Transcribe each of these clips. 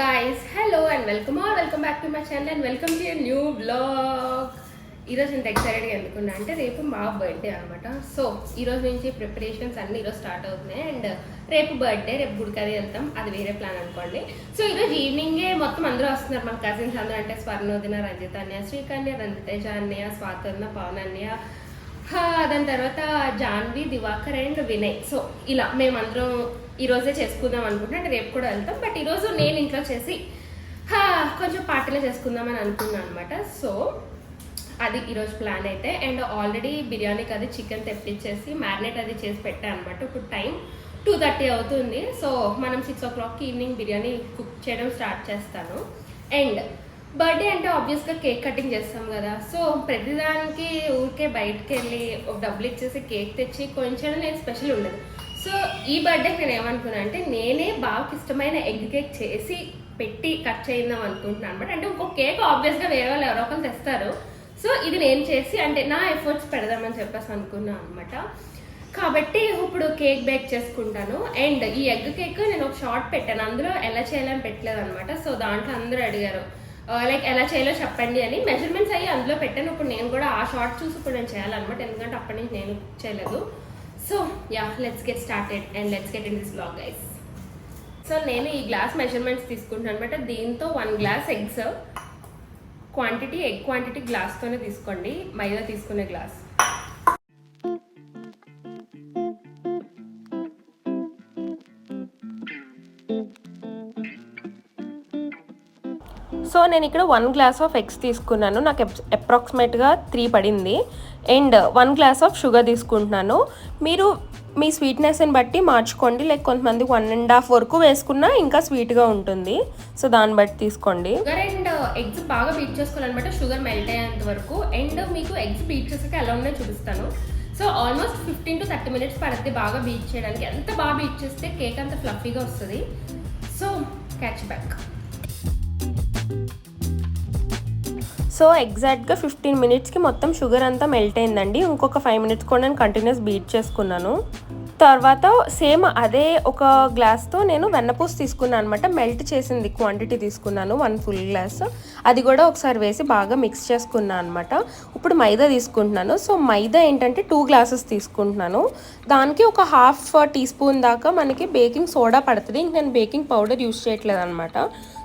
guys, hello and welcome back to my channel and welcome to a new vlog. ఈరోజు నేను ఎక్సైటెడ్గా ఎందుకున్నా అంటే రేపు మా బర్త్డే అనమాట. సో ఈరోజు నుంచి ప్రిపరేషన్స్ అన్నీ ఈరోజు స్టార్ట్ అవుతున్నాయి అండ్ రేపు బర్త్డే, రేపు గుడికది వెళ్తాం, అది వేరే ప్లాన్ అనుకోండి. సో ఈరోజు ఈవినింగే మొత్తం అందరూ వస్తున్నారు, మన కజిన్స్ అందరూ, అంటే స్వర్ణోదిన, రంజిత అన్నయ్య, శ్రీకన్య, రంజితేజ అన్నయ్య, స్వాతన్న, పవన్ అన్నయ్య, దాని తర్వాత జాన్వి, దివాకర్ అండ్ వినయ్. సో ఇలా మేమందరం ఈరోజే చేసుకుందాం అనుకుంటున్నాం, అంటే రేపు కూడా వెళ్తాం. బట్ ఈరోజు నేను ఇంట్లో చేసి కొంచెం పార్టీలో చేసుకుందామని అనుకున్నాను అనమాట. సో అది ఈరోజు ప్లాన్ అయితే. అండ్ ఆల్రెడీ బిర్యానీకి అది చికెన్ తెప్పించేసి మ్యారినేట్ అది చేసి పెట్టాను అనమాట. ఇప్పుడు టైం 2:30 అవుతుంది. సో మనం 6 o'clock ఈవినింగ్ బిర్యానీ కుక్ చేయడం స్టార్ట్ చేస్తాను. అండ్ బర్త్డే అంటే ఆబ్వియస్గా కేక్ కటింగ్ చేస్తాం కదా. సో ప్రతిదానికి ఊరికే బయటకు వెళ్ళి ఒక డబ్బులు ఇచ్చేసి కేక్ తెచ్చి కొంచెం నేను స్పెషల్ ఉండదు. సో ఈ బర్త్డేకి నేను ఏమనుకున్నాను అంటే నేనే బాగా ఇష్టమైన ఎగ్ కేక్ చేసి పెట్టి కట్ చేద్దాం అనుకుంటున్నాను అనమాట. అంటే ఇంకో కేక్ ఆబ్వియస్గా వేరే వాళ్ళు ఎవరో ఒకరు తెస్తారు. సో ఇది నేను చేసి అంటే నా ఎఫర్ట్స్ పెడదామని చెప్పేసి అనుకున్నాను అనమాట. కాబట్టి ఇప్పుడు కేక్ బేక్ చేసుకుంటాను. అండ్ ఈ ఎగ్ కేక్ నేను ఒక షార్ట్ పెట్టాను, అందులో ఎలా చేయాలని పెట్టలేదు అనమాట. సో దాంట్లో అందరూ అడిగారు లైక్ ఎలా చేయాలో చెప్పండి అని, మెజర్మెంట్స్ అయ్యి అందులో పెట్టాను. ఇప్పుడు నేను కూడా ఆ షార్ట్ చూసి ఇప్పుడు నేను చేయాలన్నమాట, ఎందుకంటే అప్పటి నుంచి నేను చేయలేదు. So yeah, let's get started and let's get in this vlog guys. So నేను ఈ గ్లాస్ మెజర్మెంట్స్ తీసుకుంటాను అనమాట. దీంతో 1 glass eggs quantity, egg quantity గ్లాస్తోనే తీసుకోండి, మైదా తీసుకునే గ్లాస్. సో నేను ఇక్కడ 1 glass ఆఫ్ ఎగ్స్ తీసుకున్నాను, నాకు అప్రాక్సిమేట్గా 3 పడింది. అండ్ 1 glass ఆఫ్ షుగర్ తీసుకుంటున్నాను. మీరు మీ స్వీట్నెస్ని బట్టి మార్చుకోండి, లైక్ కొంతమంది 1.5 వరకు వేసుకున్నా ఇంకా స్వీట్గా ఉంటుంది. సో దాన్ని బట్టి తీసుకోండి. షుగర్ అండ్ ఎగ్స్ బాగా బీట్ చేసుకోవాలన్నమాట, షుగర్ మెల్ట్ అయ్యేంత వరకు. అండ్ మీకు ఎగ్స్ బీట్ చేసాక ఎలా ఉన్నాయో చూపిస్తాను. సో ఆల్మోస్ట్ 15 to 30 minutes పడుతుంది బాగా బీట్ చేయడానికి. ఎంత బాగా బీట్ చేస్తే కేక్ అంత ఫ్లఫీగా వస్తుంది. So catch back. సో ఎగ్జాక్ట్గా 15 minutesకి మొత్తం షుగర్ అంతా మెల్ట్ అయిందండి. ఇంకొక 5 minutes కూడా నేను కంటిన్యూస్ బీట్ చేసుకున్నాను. తర్వాత సేమ్ అదే ఒక గ్లాస్తో నేను వెన్నపూస తీసుకున్నాను అనమాట. మెల్ట్ చేసింది క్వాంటిటీ తీసుకున్నాను, 1 full glass. అది కూడా ఒకసారి వేసి బాగా మిక్స్ చేసుకున్నాను అనమాట. ఇప్పుడు మైదా తీసుకుంటున్నాను. సో మైదా ఏంటంటే 2 glasses తీసుకుంటున్నాను. దానికి ఒక 1/2 teaspoon దాకా మనకి బేకింగ్ సోడా పడుతుంది. ఇంక నేను బేకింగ్ పౌడర్ యూస్ చేయట్లేదు అనమాట.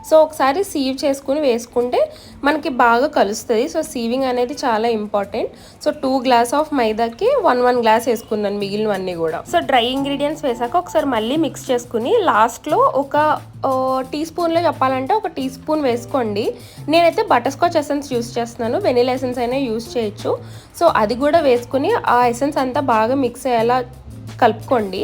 సో ఒకసారి సీవ్ చేసుకుని వేసుకుంటే మనకి బాగా కలుస్తుంది. సో సీవింగ్ అనేది చాలా ఇంపార్టెంట్. సో 2 glass ఆఫ్ మైదాకి 1 glass వేసుకున్నాను, మిగిలినవన్నీ కూడా. సో డ్రై ఇంగ్రీడియంట్స్ వేసాక ఒకసారి మళ్ళీ మిక్స్ చేసుకుని లాస్ట్లో ఒక టీస్పూన్లో చెప్పాలంటే 1 teaspoon వేసుకోండి. నేనైతే బటర్ స్కాచ్ ఎసెన్స్ యూస్ చేస్తున్నాను, వెనిలా ఎసెన్స్ అయినా యూస్ చేయొచ్చు. సో అది కూడా వేసుకుని ఆ ఎసెన్స్ అంతా బాగా మిక్స్ అయ్యేలా కలుపుకోండి.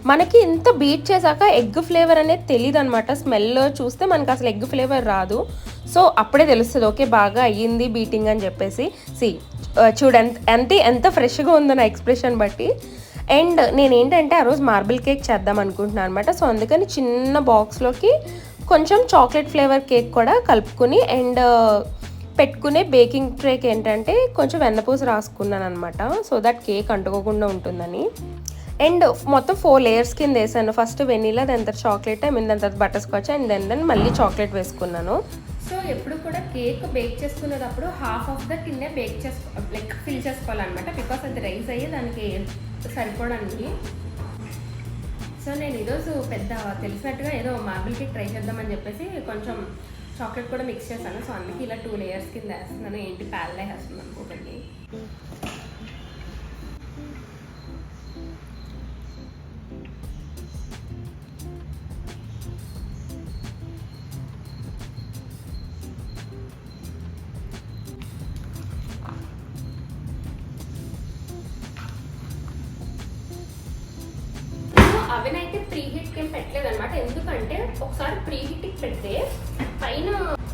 మనకి ఇంత బీట్ చేశాక ఎగ్ ఫ్లేవర్ అనేది తెలియదు అనమాట. స్మెల్ చూస్తే మనకు అసలు ఎగ్ ఫ్లేవర్ రాదు. సో అప్పుడే తెలుస్తుంది ఓకే బాగా అయ్యింది బీటింగ్ అని చెప్పేసి. చూడండి ఎంత ఫ్రెష్గా ఉందో నా ఎక్స్ప్రెషన్ బట్టి. అండ్ నేనేంటంటే ఆ రోజు మార్బుల్ కేక్ చేద్దాం అనుకుంటున్నాను అనమాట. సో అందుకని చిన్న బాక్స్లోకి కొంచెం చాక్లెట్ ఫ్లేవర్ కేక్ కూడా కలుపుకుని అండ్ పెట్టుకునే బేకింగ్ ట్రేకి ఏంటంటే కొంచెం వెన్నపూస రాసుకున్నాను అనమాట. సో దట్ కేక్ అంటుకోకుండా ఉంటుందని. అండ్ మొత్తం 4 layers కింద వేసాను. ఫస్ట్ వెనీలా, దాని తర్వాత చాక్లెట్, దాని తర్వాత బటర్ స్కాచ్ అండ్ దెన్ మళ్ళీ చాక్లెట్ వేసుకున్నాను. సో ఎప్పుడు కూడా కేక్ బేక్ చేసుకునేటప్పుడు హాఫ్ ఆఫ్ ద టిన్నే లైక్ ఫిల్ చేసుకోవాలన్నమాట, బికాస్ అది రైస్ అయ్యి దానికి సరిపోవడానికి. సో నేను ఈరోజు పెద్ద తెలిసినట్టుగా ఏదో మార్బుల్ కేక్ ట్రై చేద్దామని చెప్పేసి కొంచెం చాక్లెట్ కూడా మిక్స్ చేశాను. సో అందుకే ఇలా 2 layers కింద వేస్తున్నాను. ఏంటి ప్యారలే వేస్తున్నాను అనుకోకండి. అవెన్ అయితే ప్రీ హీట్కి ఏం పెట్టలేదు అనమాట. ఎందుకంటే ఒకసారి ప్రీ హీట్కి పెడితే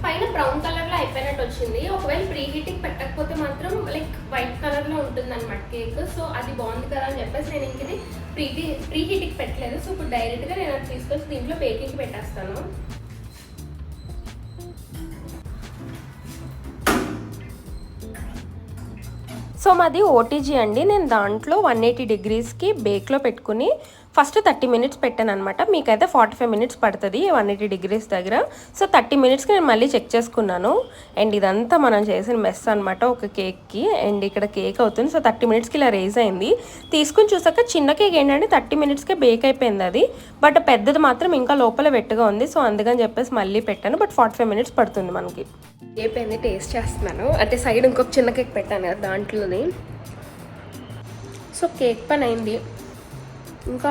పైన బ్రౌన్ కలర్లో అయిపోయినట్టు వచ్చింది. ఒకవేళ ప్రీ హీట్కి పెట్టకపోతే మాత్రం లైక్ వైట్ కలర్లో ఉంటుంది అనమాట కేక్. సో అది బాగుంది కదా అని చెప్పేసి నేను ఇంక ఇది ప్రీ హీట్కి పెట్టలేదు. సో ఇప్పుడు డైరెక్ట్గా నేను అది తీసుకొచ్చి దీంట్లో బేకింగ్కి పెట్టేస్తాను. సో మాది ఓటీజీ అండి. నేను దాంట్లో 180 degreesకి బేక్లో పెట్టుకుని ఫస్ట్ 30 మినిట్స్ పెట్టాను అనమాట. మీకైతే 45 మినిట్స్ పడుతుంది 180 డిగ్రీస్ దగ్గర. సో 30 మినిట్స్కి నేను మళ్ళీ చెక్ చేసుకున్నాను. అండ్ ఇదంతా మనం చేసిన మెస్ అనమాట ఒక కేక్కి. అండ్ ఇక్కడ కేక్ అవుతుంది. సో 30 మినిట్స్కి ఇలా రేజ్ అయింది. తీసుకుని చూసాక చిన్న కేక్ ఏంటంటే 30 మినిట్స్కే బేక్ అయిపోయింది అది. బట్ పెద్దది మాత్రం ఇంకా లోపల వెట్టుగా ఉంది. సో అందుకని చెప్పేసి మళ్ళీ పెట్టాను. బట్ 45 మినిట్స్ పడుతుంది మనకి. అయిపోయింది, టేస్ట్ చేస్తున్నాను. అంటే సైడ్ ఇంకొక చిన్న కేక్ పెట్టాను కదా దాంట్లోని. సో కేక్ పని అయింది. ఇంకా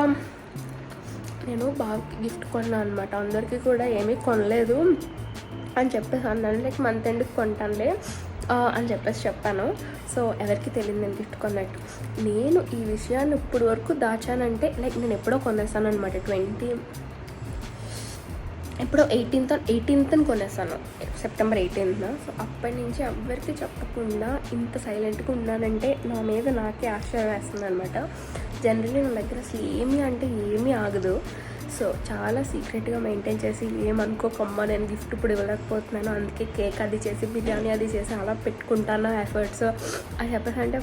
నేను బాగా గిఫ్ట్ కొన్నాను అనమాట. అందరికీ కూడా ఏమీ కొనలేదు అని చెప్పేసి అన్నాను. లైక్ మంత్ ఎండ్కి కొంటానులే అని చెప్పేసి చెప్పాను. సో ఎవరికి తెలియదు నేను గిఫ్ట్ కొన్నట్టు. నేను ఈ విషయాన్ని ఇప్పుడు వరకు దాచానంటే లైక్ నేను ఎప్పుడో కొనేసాను అనమాట. ఎప్పుడో 18th కొనేసాను, సెప్టెంబర్ 18th. సో అప్పటి నుంచి ఎవరికి చెప్పకుండా ఇంత సైలెంట్గా ఉన్నానంటే నా మీద నాకే ఆశ్చర్యం వేస్తుంది అనమాట. జనరల్లీ నా దగ్గర అసలు ఏమీ ఆగదు. సో చాలా సీక్రెట్గా మెయింటైన్ చేసి ఏమనుకోకమ్మా నేను గిఫ్ట్ ఇప్పుడు ఇవ్వలేకపోతున్నాను, అందుకే కేక్ అది చేసి బిర్యానీ అది చేసి అలా పెట్టుకుంటాను ఎఫర్ట్స్ అని చెప్పేసి. అంటే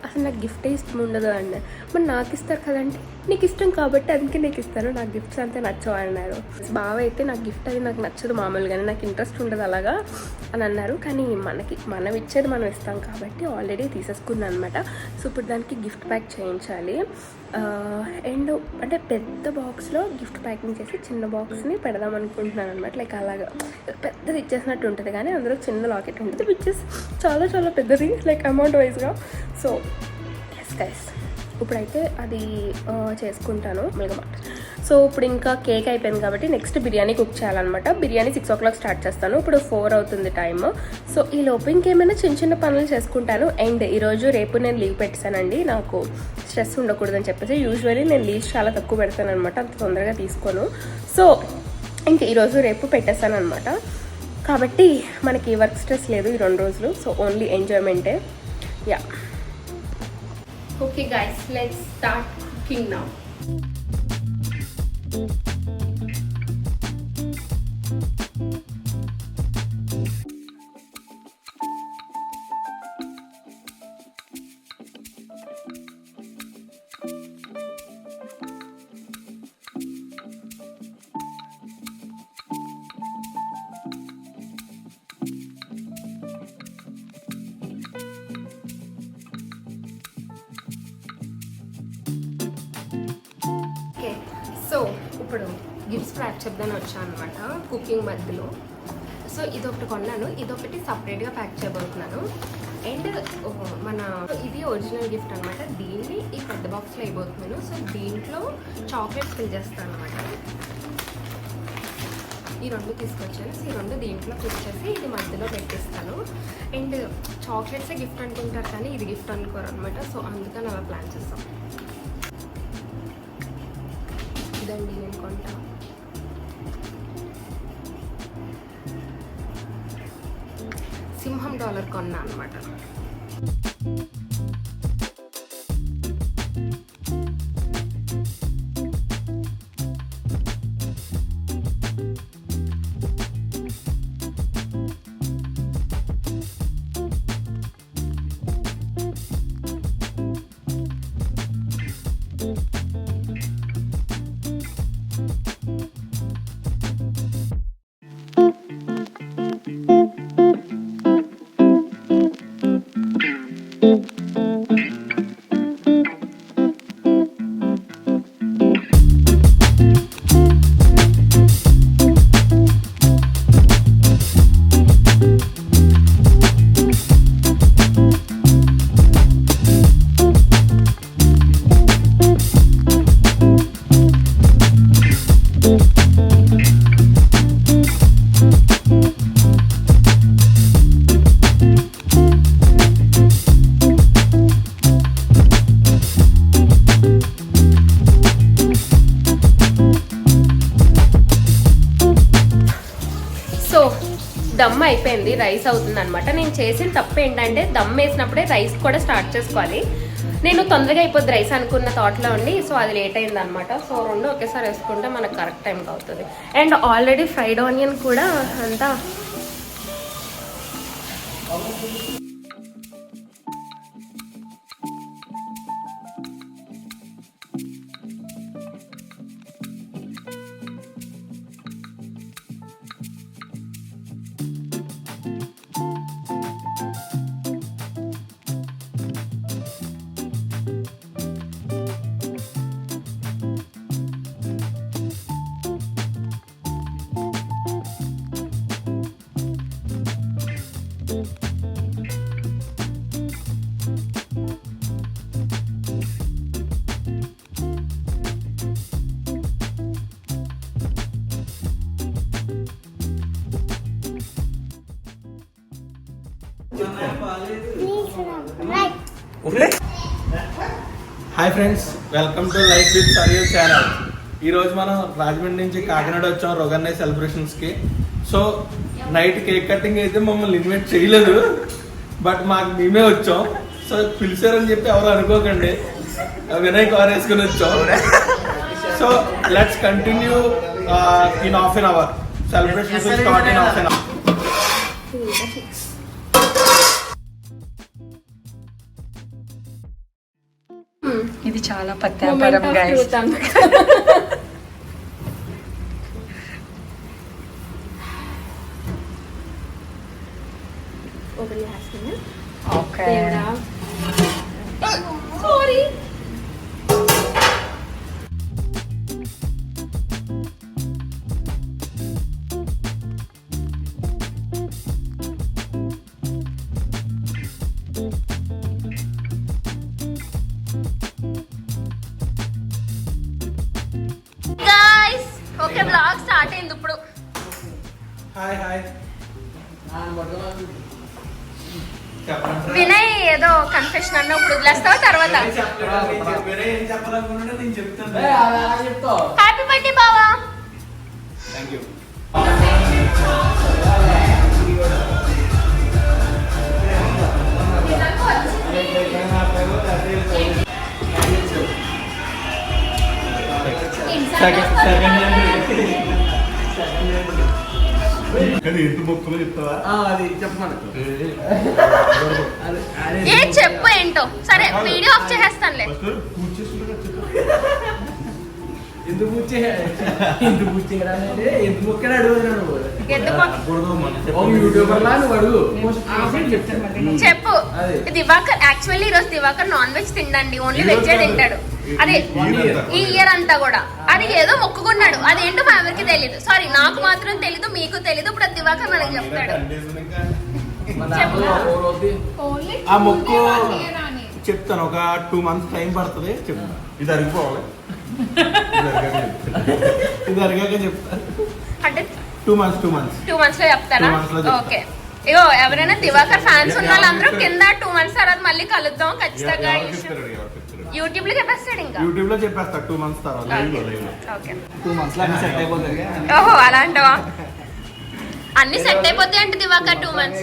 అసలు నాకు గిఫ్టే ఇష్టం ఉండదు అండి. మరి నాకు ఇస్తారు కదంటే నీకు ఇష్టం కాబట్టి అందుకే నీకు ఇస్తాను, నాకు గిఫ్ట్స్ అంతే నచ్చవు అన్నారు. బావ అయితే నాకు గిఫ్ట్ అది నాకు నచ్చదు మామూలుగానే, నాకు ఇంట్రెస్ట్ ఉండదు అలాగా అని అన్నారు. కానీ మనం ఇచ్చేది మనం ఇస్తాం కాబట్టి ఆల్రెడీ తీసేసుకున్నాను అనమాట. సో ఇప్పుడు దానికి గిఫ్ట్ ప్యాక్ చేయించాలి. అండ్ అంటే పెద్ద బాక్స్లో గిఫ్ట్ ప్యాకింగ్ చేసి చిన్న బాక్స్ని పెడదాం అనుకుంటున్నాను అనమాట. లైక్ అలాగా పెద్దది ఇచ్చేసినట్టు ఉంటుంది కానీ అందులో చిన్న లాకెట్ ఉంటుంది విచ్ ఇస్ చాలా చాలా పెద్దది లైక్ అమౌంట్ వైజ్గా. సో ఎస్ గైస్ ఇప్పుడైతే అది చేసుకుంటాను మిల్గా. సో ఇప్పుడు ఇంకా కేక్ అయిపోయింది కాబట్టి నెక్స్ట్ బిర్యానీ కుక్ చేయాలన్నమాట. బిర్యానీ 6 o'clock స్టార్ట్ చేస్తాను. ఇప్పుడు 4 అవుతుంది టైమ్. సో ఈ లోపు ఇంకేమైనా చిన్న పనులు చేసుకుంటాను. అండ్ ఈరోజు రేపు నేను లీవ్ పెట్టానండి, నాకు స్ట్రెస్ ఉండకూడదని చెప్పేసి. యూజువల్లీ నేను లీవ్స్ చాలా తక్కువ పెడతాను అనమాట, అంత తొందరగా తీసుకోను. సో ఇంక ఈరోజు రేపు పెట్టేస్తాను అనమాట. కాబట్టి మనకి వర్క్ స్ట్రెస్ లేదు ఈ 2 రోజులు. సో ఓన్లీ ఎంజాయ్మెంటే. Yeah okay guys, let's start cooking now. So ఇప్పుడు గిఫ్ట్స్ ప్యాక్ చెప్దాని వచ్చాను అనమాట కుకింగ్ మధ్యలో. సో ఇదొకటి కొన్నాను, ఇదొకటి సపరేట్గా ప్యాక్ చేయబోతున్నాను. అండ్ ఇది ఒరిజినల్ గిఫ్ట్ అనమాట. దీన్ని ఈ పెద్ద బాక్స్లో అయిపోతున్నాను. సో దీంట్లో చాక్లెట్స్ ఫిల్ చేస్తాను అనమాట. ఈ 2 తీసుకొచ్చాను. సో ఈ 2 దీంట్లో ఫిల్ చేసి ఇది మధ్యలో పెట్టిస్తాను. అండ్ చాక్లెట్సే గిఫ్ట్ అనుకుంటారు కానీ ఇది గిఫ్ట్ అనుకోరు అనమాట. సో అందుకని అలా ప్లాన్ చేస్తాం. ఇదండి నేను కొంటా. సింహం డాలర్ కొన్నా అనమాట. దమ్ అయిపోయింది, రైస్ అవుతుంది అనమాట. నేను చేసిన తప్పు ఏంటంటే దమ్ వేసినప్పుడే రైస్ కూడా స్టార్ట్ చేసుకోవాలి. నేను తొందరగా అయిపోద్ది రైస్ అనుకున్న థాట్లో ఉండి, సో అది లేట్ అయింది అనమాట. సో 2 ఒకేసారి వేసుకుంటే మనకు కరెక్ట్ టైంకి అవుతుంది. అండ్ ఆల్రెడీ ఫ్రైడ్ ఆనియన్ కూడా అంతా hi friends, welcome to life with surreal channel. ఈరోజు మనం రాజమండ్రి నుంచి కాకినాడ వచ్చాం రొగన్నయ్య సెలబ్రేషన్స్కి. సో నైట్ కేక్ కటింగ్ అయితే మమ్మల్ని ఇన్వైట్ చేయలేదు, బట్ మాకు మేమే వచ్చాం. సో పిలిచారని చెప్పి ఎవరు అనుకోకండి, వినయ్ కార్ వేసుకుని వచ్చాం. So let's continue in half an hour. Celebrations will start in half an hour. ఇది చాలా పత్యాపరం guys. Okay sorry. Okay, vlog start అయింది ఇప్పుడు. Hi hi. వినయ్ ఏదో కన్ఫెషన్ అన్న ఇప్పుడు వదిలేస్తావా తర్వాత? హ్యాపీ బర్త్డే బావా. Thank you. ఏ చెప్పు ఏంటో. సరే వీడియో ఆఫ్ చేసేస్తానులే. చెప్పు. దివాకర్ యాక్చువల్లీ ఈరోజు దివాకర్ నాన్ వెజ్ తిండండి, ఓన్లీ వెజ్ తింటాడు. అదే ఈ ఇయర్ అంతా కూడా అది ఏదో మొక్కుకున్నాడు, అదేంటో మా ఎవరికి తెలీదు. సారీ, నాకు మాత్రం తెలీదు, మీకు తెలీదు. ఇప్పుడు దివాకర్ మనకి చెప్తాడు. ఆ మొక్కు చెప్తాను, ఒక 2 months టైం పడుతుంది. చెప్తాను, ఇది అరిగిపోవాలి. ఇది అరిగాక చెప్తాను. అంటే 2 months లో చెప్తారా? ఓకే. ఇగో ఎవరైనా దివాకర్ ఫ్యాన్స్ ఉన్న వాళ్ళందరూ కింద 2 months తర్వాత మళ్ళీ కలుద్దాం ఖచ్చితంగా. యూట్యూబ్ లో చెప్పేస్తాడు. ఇంకా యూట్యూబ్ లో చెప్పేస్తా 2 months తర్వాత. ఓకే, 2 months లో అన్ని సెట్ అయిపోతుంది. ఓహో అలా అంటావా? అన్ని సెట్ అయిపోతాయి అంటే దివాకర్ 2 months.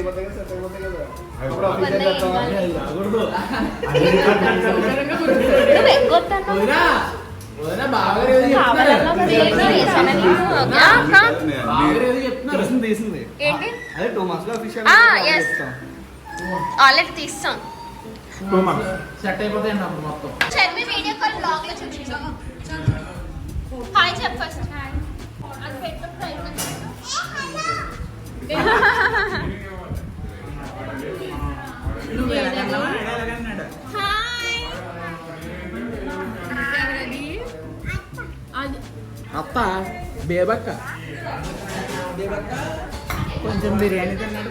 ఆల్రెడీ తీస్తాం. 2 months సెట్ అయిపోతాయి అప్పుడు మొత్తం. చర్మి వీడియో కాల్ బ్లాగ్ లో చూపించాం. హాయ్ చెప్పు ఫస్ట్. అది పెట్టు ప్రైవేట్. అత్త బేబక్క కొంచెం బిర్యానీ తిన్నాడు.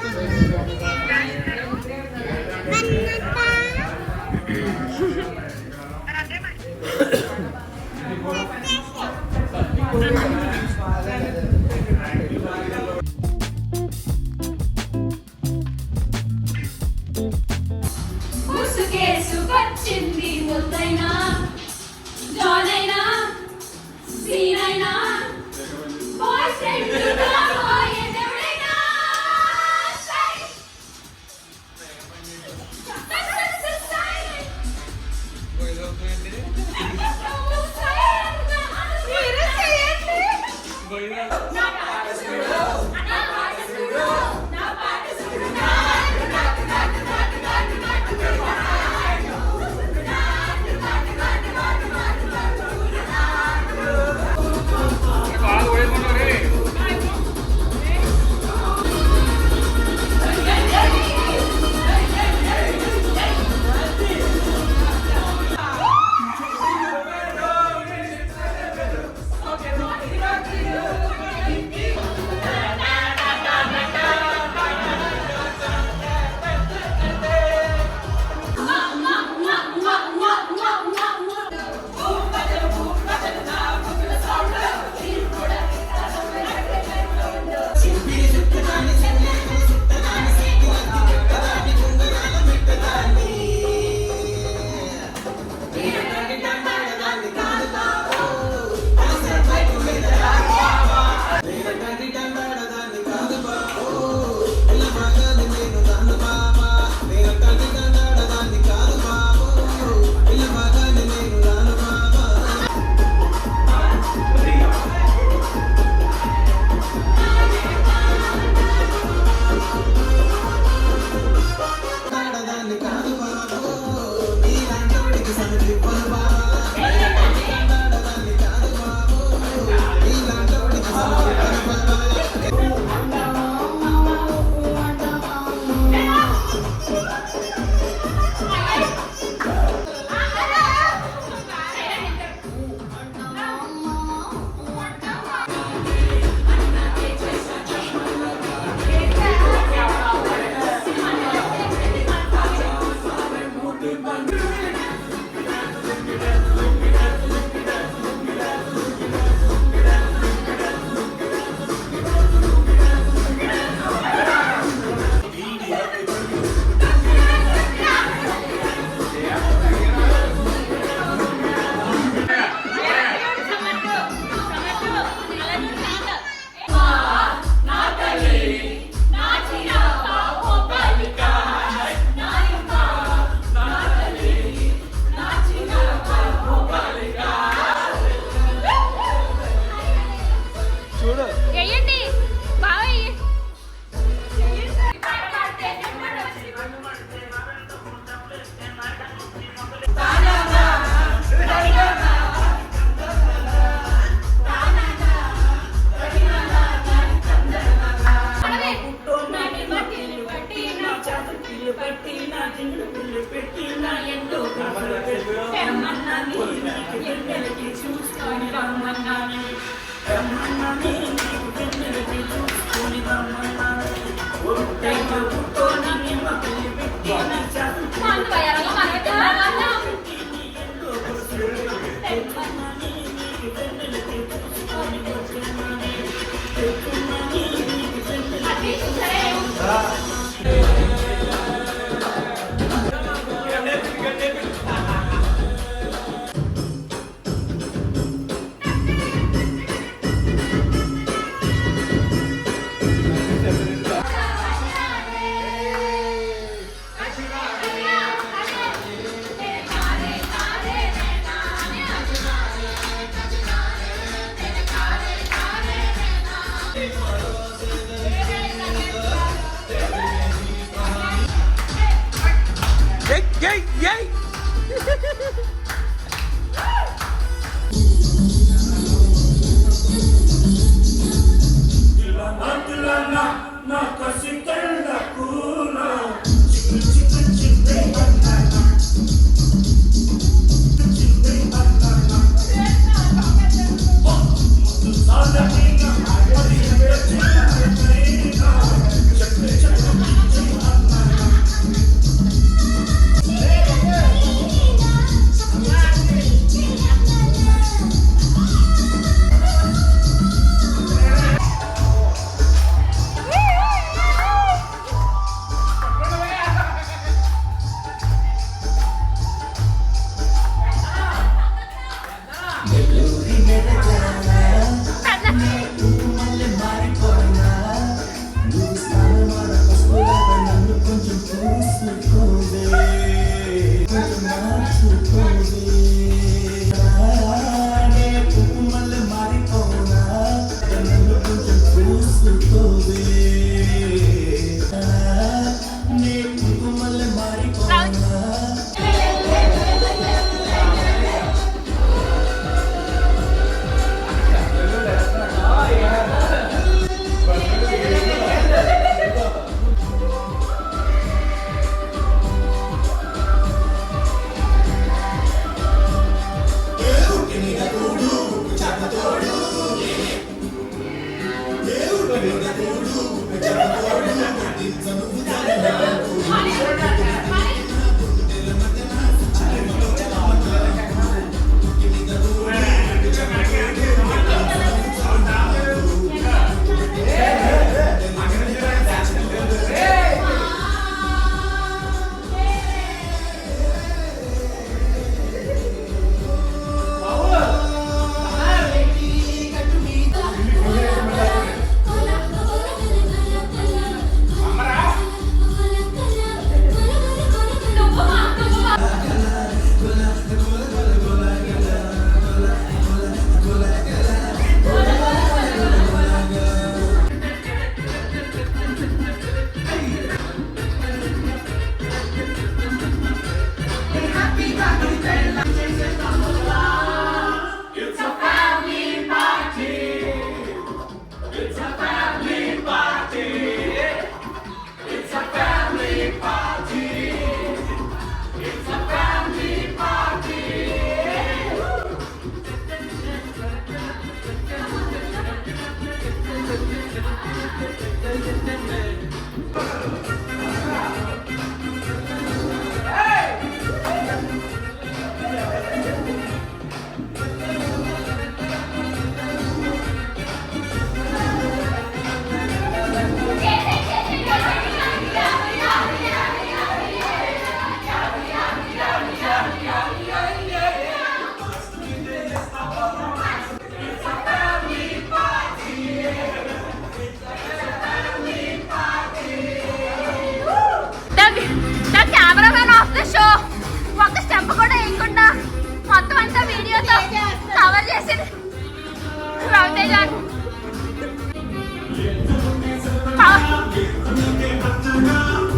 సుకొచ్చింది ముద్దైనా జానైనా సీనైనా బాయ్ ఫ్రెండ్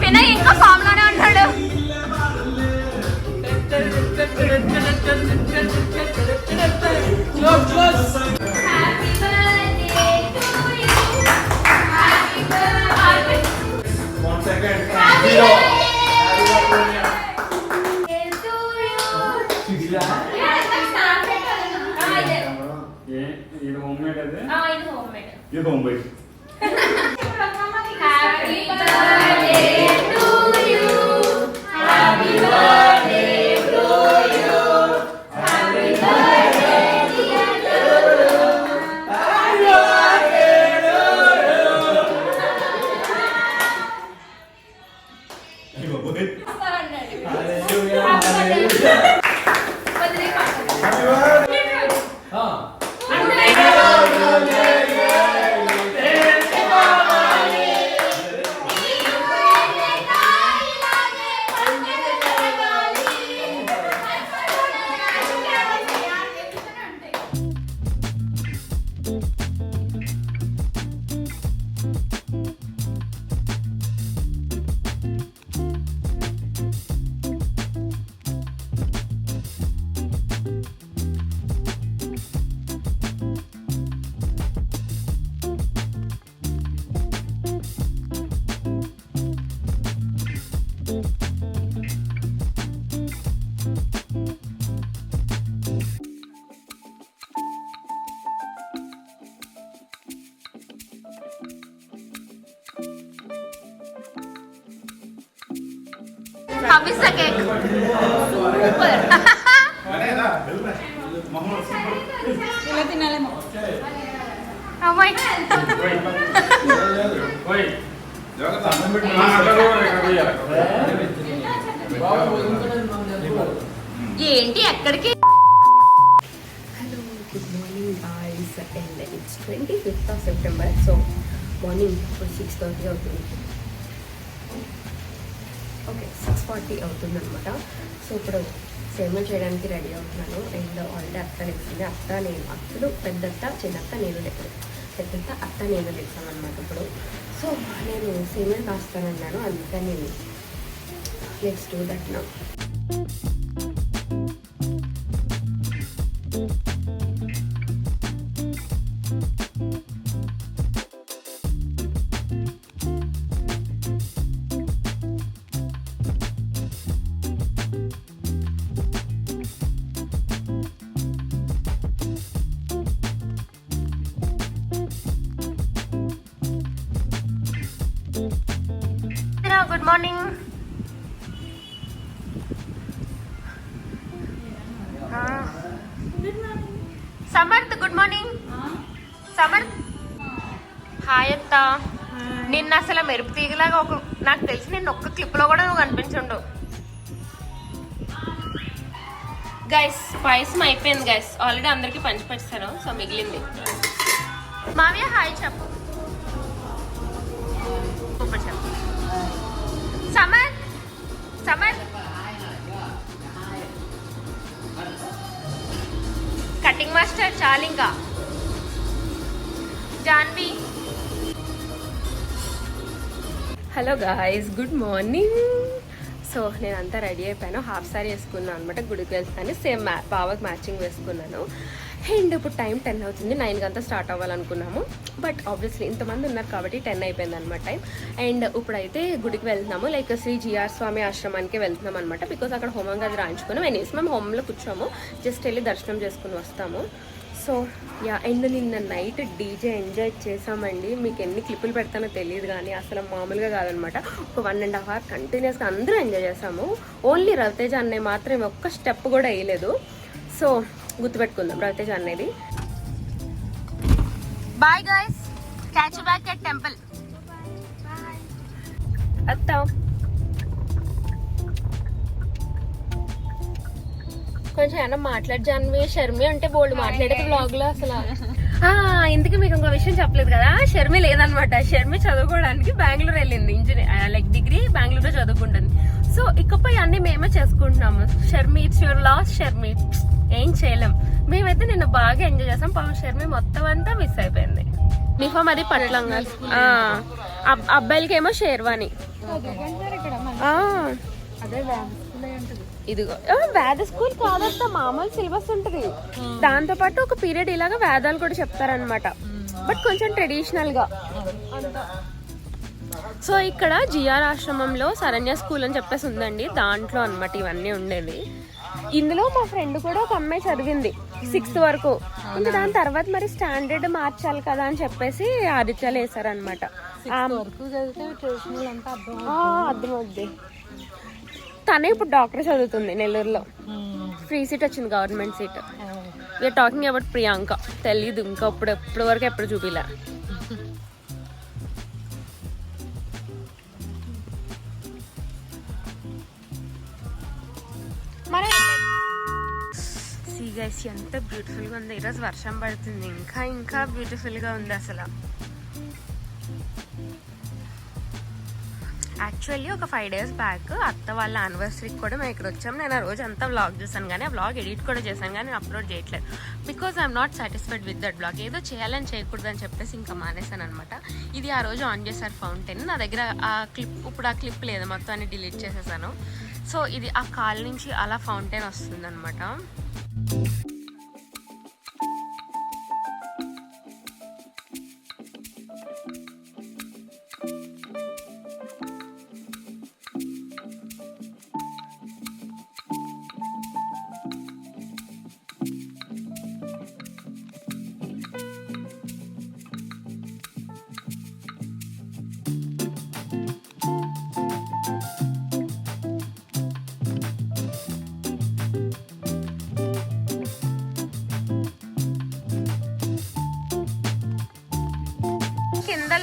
వినయ్ ఇంకా ఫామ్ లోనే ఉంటాడు. Happy birthday to you. Happy birthday. 1 second. Happy Zero. birthday to you. Made అదే ఇది హోమ్ మేడ్. ఇది home made. Happy birthday to you. Happy birthday to you. Happy birthday dear Guru. Happy birthday to you. ఇది బాబోయ్. How is the cake? Super. ఇలా తినాలేమో. Oh my God. ఏంటి ఎక్కడికి? Hello good morning guys and it's 25th of September. So morning ఇప్పుడు 6:30 అవుతుంది. Okay 6:40 అవుతుంది అనమాట. So ఇప్పుడు సేమల్ చేయడానికి రెడీ అవుతున్నాను. అండ్ ఆల్రెడీ అత్త లేచింది. అత్త నేను అప్పుడు పెద్దత్త చిన్నత్త నేను లేకపోతే పెద్దత్త అత్త నేను లేచాను అనమాట ఇప్పుడు. సో నేను సేమల్ కాస్తానన్నాను, అందుకని let's do that now. Good morning. Samarth good morning. Samarth hi అత్త. నిన్న అసలు మెరుపు తీగలాగా ఒక నాకు తెలిసి నిన్న ఒక్క క్లిప్లో కూడా నువ్వు కనిపించుండు. గైస్ పాయసం అయిపోయింది గైస్, ఆల్రెడీ అందరికి పంచిపెట్టాను. సో మిగిలింది. మావయ్య హాయ్ చెప్పు. సూపర్ చెప్పు. సమర్థ్ సమర్థ్ కటింగ్ మాస్టర్ చాలు ఇంకా. Janhvi hello guys good morning. So నేను అంతా రెడీ అయిపోయాను. హాఫ్ సారీ వేసుకున్నాను అనమాట. గుడికి వెళ్తాను. సేమ్ బావకి మ్యాచింగ్ వేసుకున్నాను. అండ్ ఇప్పుడు టైం 10 అవుతుంది. 9 గంట స్టార్ట్ అవ్వాలనుకున్నాము. బట్ ఆబ్వియస్లీ ఇంతమంది ఉన్నారు కాబట్టి 10 అయిపోయింది అనమాట టైం. అండ్ ఇప్పుడైతే గుడికి వెళ్తున్నాము. లైక్ శ్రీ జిఆర్ స్వామి ఆశ్రమానికి వెళ్తున్నాం అనమాట. బికాస్ అక్కడ హోమం గది రాయించుకున్నాం. ఎనీస్ మేము హోమంలో కూర్చోము, జస్ట్ వెళ్ళి దర్శనం చేసుకుని వస్తాము. సో యా, అండ్ నిన్న నైట్ డీజే ఎంజాయ్ చేసామండి. మీకు ఎన్ని క్లిప్పులు పెడతానో తెలియదు కానీ అసలు మామూలుగా కాదనమాట. ఒక 1.5 hour కంటిన్యూస్గా అందరూ ఎంజాయ్ చేసాము. ఓన్లీ రవితేజ అన్నయ్య మాత్రం ఒక్క స్టెప్ కూడా వేయలేదు. సో గుర్తుపెట్టుకుందాం రవితేజ అన్నది. Bye guys, catch you back at temple. అత్త కొంచెం ఏమన్నా మాట్లాడి జాన్వి. షర్మి అంటే బోల్డ్ మాట్లాడేది బ్లాగ్ లో అసలు. ఇందుకు మీకు ఇంకో విషయం చెప్పలేదు కదా, షర్మి లేదనమాట. షర్మి చదువుకోవడానికి బెంగళూరు వెళ్ళింది. ఇంజనీర్ లైక్ డిగ్రీ బెంగళూరులో చదువుకుంటుంది. సో ఇకపై అన్ని మేమే చేసుకుంటున్నాము. Sharmi it's your loss. Sharmi ఏం చేయలేం. మేమైతే నిన్న బాగా ఎంజాయ్ చేసాం. పాపం షర్మి మొత్తం అంతా మిస్ అయిపోయింది. యూనిఫామ్ అది పట్లంగా, అబ్బాయిలకేమో షేర్వాణి. ఇదిగో వేద స్కూల్ కాదంట, మామూలు సిలబస్ ఉంటుంది. దాంతో పాటు ఒక పీరియడ్ ఇలాగా వేదాలు కూడా చెప్తారనమాట. బట్ కొంచెం ట్రెడిషనల్ గా. సో ఇక్కడ జిఆర్ ఆశ్రమంలో శరణ్య స్కూల్ అని చెప్పేసి ఉందండి. దాంట్లో అనమాట ఇవన్నీ ఉండేది. ఇందులో మా ఫ్రెండ్ కూడా ఒక అమ్మాయి చదివింది. 6th వరకు. ఇంకా దాని తర్వాత మరి స్టాండర్డ్ మార్చాలి కదా అని చెప్పేసి ఆదిత్యాలు వేసారనమాట. అర్థమవుద్ది. తనే ఇప్పుడు డాక్టర్ చదువుతుంది నెల్లూరులో. ఫ్రీ సీట్ వచ్చింది, government seat. We are talking about Priyanka. తెలీదు ఇంకా ఎప్పటి వరకు ఎప్పుడు చూపిలా. మరి గైస్ ఎంత బ్యూటిఫుల్గా ఉంది. ఈరోజు వర్షం పడుతుంది, ఇంకా ఇంకా బ్యూటిఫుల్గా ఉంది అసలు. యాక్చువల్లీ ఒక 5 days బ్యాక్ అత్త వాళ్ళ యానివర్సరీకి కూడా మేము ఇక్కడ వచ్చాము. నేను ఆ రోజు అంతా వ్లాగ్ చేశాను, కానీ ఆ వ్లాగ్ ఎడిట్ కూడా చేశాను, కానీ నేను అప్లోడ్ చేయట్లేదు. Because I'm not satisfied with that blog. ఏదో చేయాలని చేయకూడదు అని చెప్పేసి ఇంకా మానేశాను అనమాట. ఇది ఆ రోజు ఆన్ చేశారు ఫౌంటైన్. నా దగ్గర ఆ క్లిప్, ఇప్పుడు ఆ క్లిప్ లేదు, మొత్తం అన్ని డిలీట్ చేసేసాను. సో ఇది ఆ కాల్ నుంచి అలా ఫౌంటైన్ వస్తుంది అనమాట.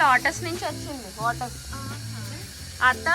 లోటస్ నుంచి వచ్చింది వాటర్. అత్త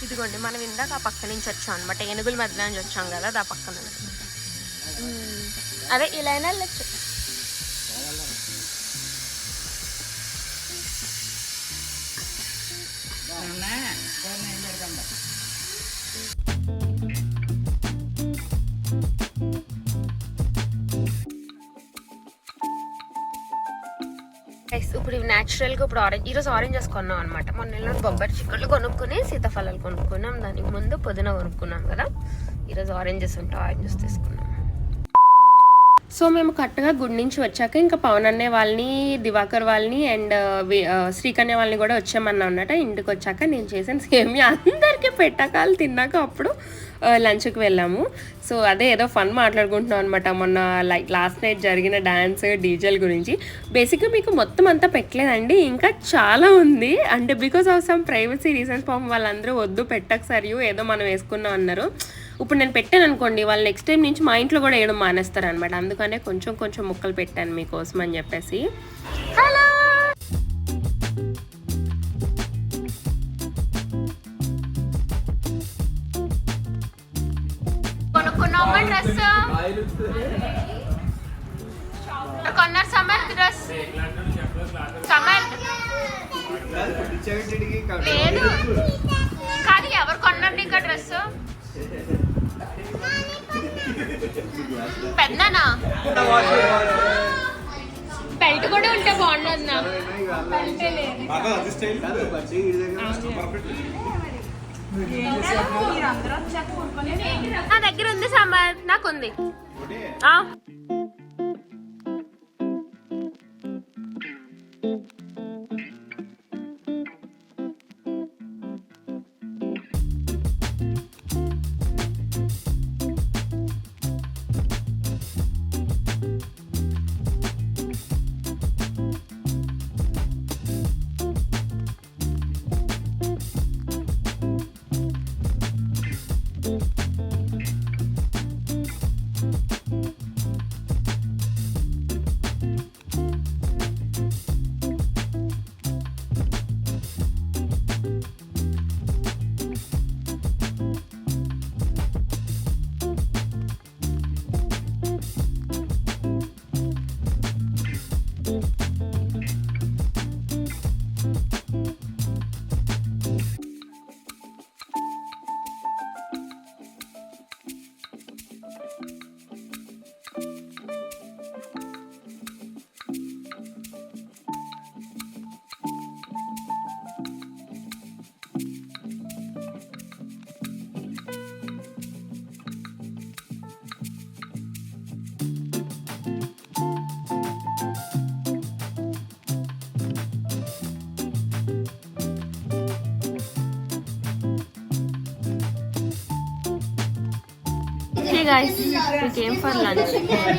ఇదిగోండి, మనం ఇందాక ఆ పక్క నుంచి వచ్చాం అనమాట. ఏనుగుల మధ్య నుంచి వచ్చాం కదా, ఆ పక్కన. అదే ఇలా అయినా వెళ్ళచ్చు. ఇప్పుడు న్యాచురల్గా ఇప్పుడు ఈరోజు ఆరెంజెస్ కొన్నాం అనమాట. మొన్న నెలలో బొబ్బరి చిక్కుళ్ళు కొనుక్కుని సీతాఫలాలు కొనుక్కున్నాం. దానికి ముందు పుదీనా కొనుక్కున్నాం కదా. ఈరోజు ఆరెంజెస్ ఉంటే ఆరెంజెస్ తీసుకున్నాం. సో మేము కరెక్ట్గా గుడి నుంచి వచ్చాక ఇంకా పవన్ అనే వాళ్ళని, దివాకర్ వాళ్ళని అండ్ శ్రీకన్య వాళ్ళని కూడా వచ్చామన్నా అన్నమాట. ఇంటికి వచ్చాక నేను చేసిన సేమియా అందరికీ పెట్టకాలు తిన్నాక అప్పుడు లంచ్కి వెళ్ళాము. సో అదే ఏదో ఫన్ మాట్లాడుకుంటున్నాం అనమాట. మొన్న లాస్ట్ నైట్ జరిగిన డ్యాన్స్, డీజేల గురించి. బేసిక్గా మీకు మొత్తం అంతా పెట్టలేదండి, ఇంకా చాలా ఉంది. అంటే because of some privacy reasons పాపం వాళ్ళందరూ వద్దు పెట్టకు సరియు ఏదో మనం వేసుకున్నాం అన్నారు. ఇప్పుడు నేను పెట్టాను అనుకోండి, వాళ్ళు నెక్స్ట్ టైం నుంచి మా ఇంట్లో కూడా వేయడం మానేస్తారు అనమాట. అందుకనే కొంచెం కొంచెం ముక్కలు పెట్టాను మీకోసం అని చెప్పేసి. హలో కొనుక్కున్నామా డ్రెస్? కొన్నారు సమర్థ్ డ్రెస్? సమర్థ్ లేదు కాదు, ఎవరు కొన్నారు నీకు డ్రెస్? పెద్దనా బెల్ట్ కూడా ఉంటే బాగుండదు. నా దగ్గర ఉంది సాంబార్, నాకుంది. Guys we came for lunch.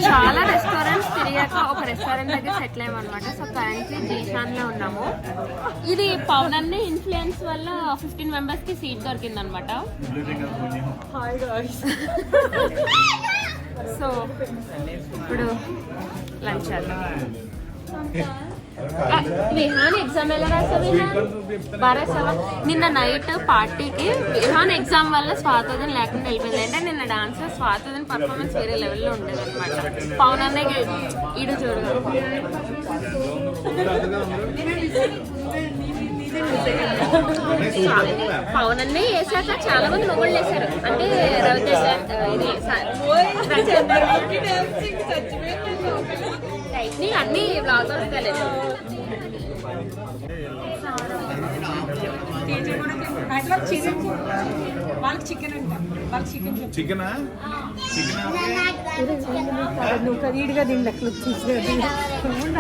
చాలా రెస్టారెంట్స్ తిరిగాక ఒక రెస్టారెంట్ దగ్గర సెటిల్ అయ్యామన్నమాట. సో కరెంట్లీ జీషాన్లో ఉన్నాము. ఇది పవన్ అన్న ఇన్ఫ్లుయెన్స్ వల్ల 15 members కి సీట్ దొరికిందనమాట. సో ఇప్పుడు లంచ్ చేద్దాం. విహాన్ ఎగ్జామ్ ఎలా రాసావు? విహాన్ బాగా రాసావా? నిన్న నైట్ పార్టీకి విహాన్ ఎగ్జామ్ వల్ల స్వాతంత్రం లేకుండా వెళ్ళిపోయింది. అంటే నిన్న డాన్స్ లో స్వాతంత్రం పర్ఫార్మెన్స్ వేరే లెవెల్లో ఉండేది అనమాట. పవన్ అన్నయ్య ఈడు చూడు, పవన్ అన్నయ్య వేసాక చాలా మంది మొగళ్ళు వేసారు. అంటే రవితేజ ఇది నీకు అన్ని బ్లాగ్ వస్తలేదు. వాళ్ళకి చికెన్ అంట, వాళ్ళకి చికెన్ చికెనా? నువ్వు కరీడ్గా దీని లెక్కలు వచ్చేసేది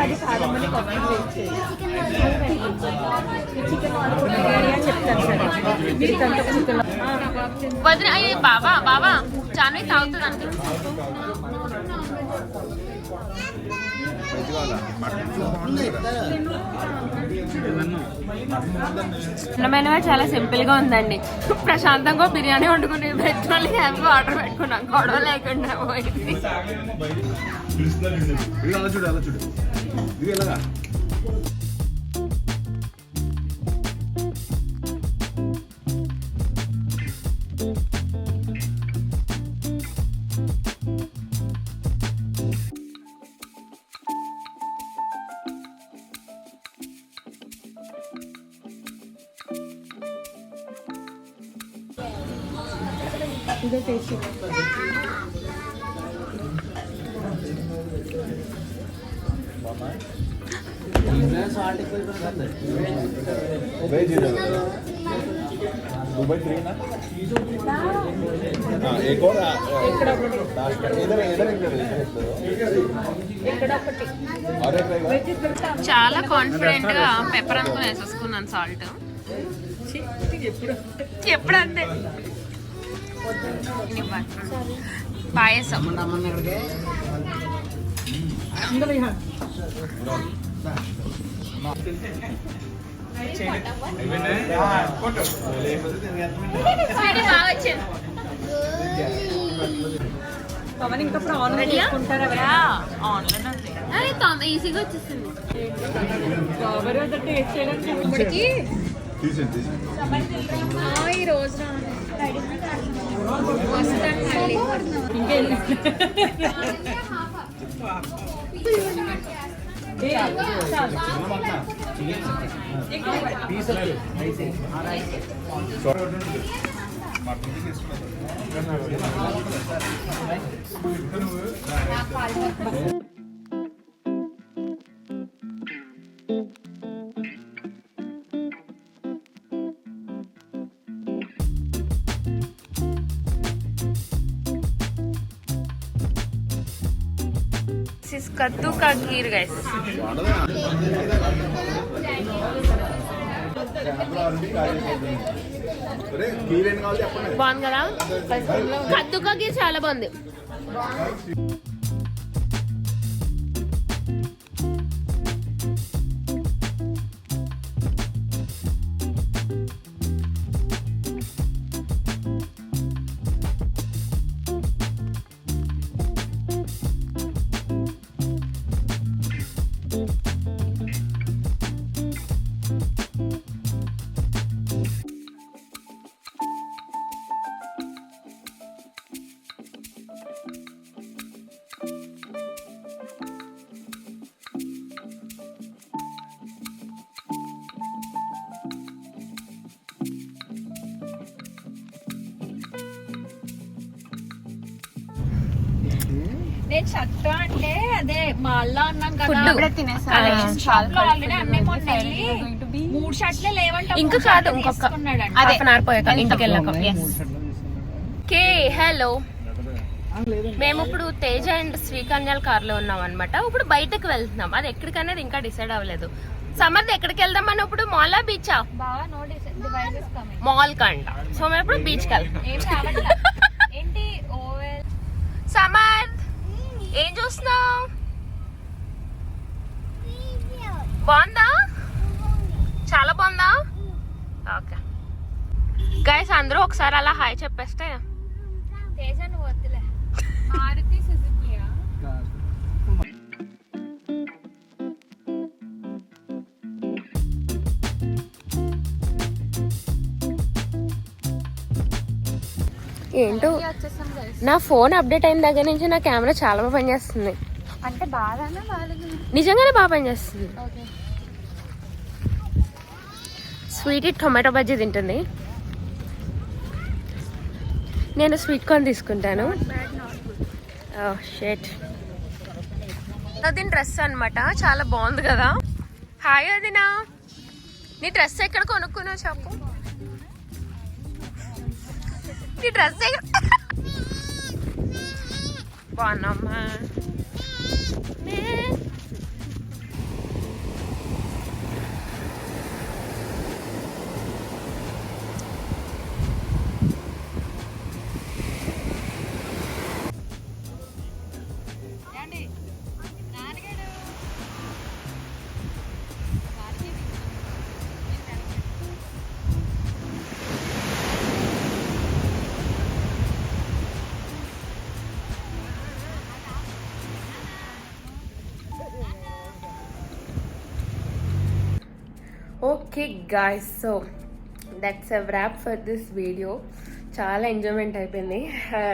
అది కాదమ్మని చికెన్ చెప్తాను సరే మీరు చికెన్ వదిన బాబా బాబా చాను తాగుతుంది అంతే. అన్నమైనవే చాలా సింపుల్ గా ఉందండి. ప్రశాంతంగా బిర్యానీ వండుకుని పెట్రోల్ హ్యాపీ ఆర్డర్ పెట్టుకున్నాం, గొడవ లేకుండా పోయింది. ఇదే టేస్ట్ दुबई 3 ना? हाँ एक और इधर इधर और एक చాలా కాన్ఫిడెంట్ గా పెప్పర్ అనుకుని వేసేసుకున్నాను సాల్ట్. ఎప్పుడంతే పాయసం పవన్ ఇంకా ఆన్లైన్ చేసుకుంటారా? ఆన్లైన్ ఈజీగా వచ్చేసింది. టేస్ట్ చేయడానికి ఈ రోజు कद्दू का खीर गाइस. బాగుంది కదా? కద్దు కా ఖీర్ చాలా బాగుంది. నేను షర్ట్ అంటే అదే మాల్లో అన్నాం కదా, ఆల్రెడీ అన్నీ మొన్న వెళ్ళి 3 షర్ట్లే లేవంట. ఇంకా కాదు, ఇంకొక హాఫ్ అన్ అవర్ పోయాక ఇంటికి వెళ్ళాక. కే హలో, మేము ఇప్పుడు తేజ అండ్ శ్రీకన్యాల కార్ లో ఉన్నాం అనమాట. ఇప్పుడు బయటకు వెళ్తున్నాం, అది ఎక్కడికనేది ఇంకా డిసైడ్ అవ్వలేదు. సమర్థ్ ఎక్కడికి వెళ్దాం అని ఇప్పుడు మాలా బీచా? మాల్ కంట. సో మేము ఇప్పుడు బీచ్ కి వెళ్తాం. సమర్థ్ ఏం చూస్తున్నావు? బాగుందా? చాలా బాగుందా? ఓకే గైస్ అందరూ ఒకసారి అలా హాయ్ చెప్పేస్తే ఏంటో నా ఫోన్ అప్డేట్ అయిన దగ్గర నుంచి నా కెమెరా చాలా బాగా పనిచేస్తుంది. అంటే బాగానే బాగాలేదు. నిజంగానే బాగా పనిచేస్తుంది. స్వీట్ టొమాటో బజ్జీ తింటుంది. నేను స్వీట్ కార్న్ తీసుకుంటాను. షేట్ దీని డ్రెస్ అనమాట, చాలా బాగుంది కదా. హాయ్ అదినా, నీ డ్రెస్ ఎక్కడ కొనుక్కున్నావు చెప్పు. నీ డ్రెస్ బాగున్నామ్మా. Okay guys, so that's a wrap for this video. చాలా ఎంజాయ్మెంట్ అయిపోయింది,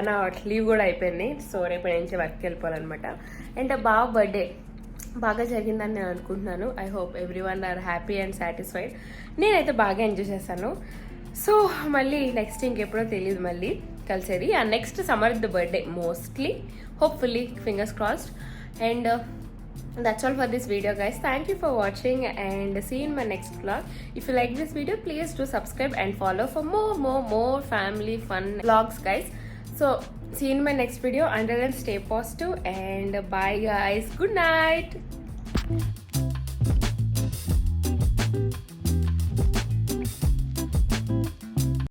నా లీవ్ కూడా అయిపోయింది. సో రేపటి నుంచి వర్క్కి వెళ్ళిపోవాలన్నమాట. అండ్ బాగా బర్త్డే బాగా జరిగిందని నేను అనుకుంటున్నాను. I hope every one or happy and satisfied. నేనైతే బాగా ఎంజాయ్ చేశాను. సో మళ్ళీ నెక్స్ట్ ఇంకెప్పుడో తెలియదు మళ్ళీ కలిసేది. And next Samarth birthday mostly, hopefully, fingers crossed. And that's all for this video guys. Thank you for watching and see you in my next vlog. If you like this video, please do subscribe and follow for more family fun vlogs guys. So see you in my next video. Until then, stay positive and bye guys. Good night.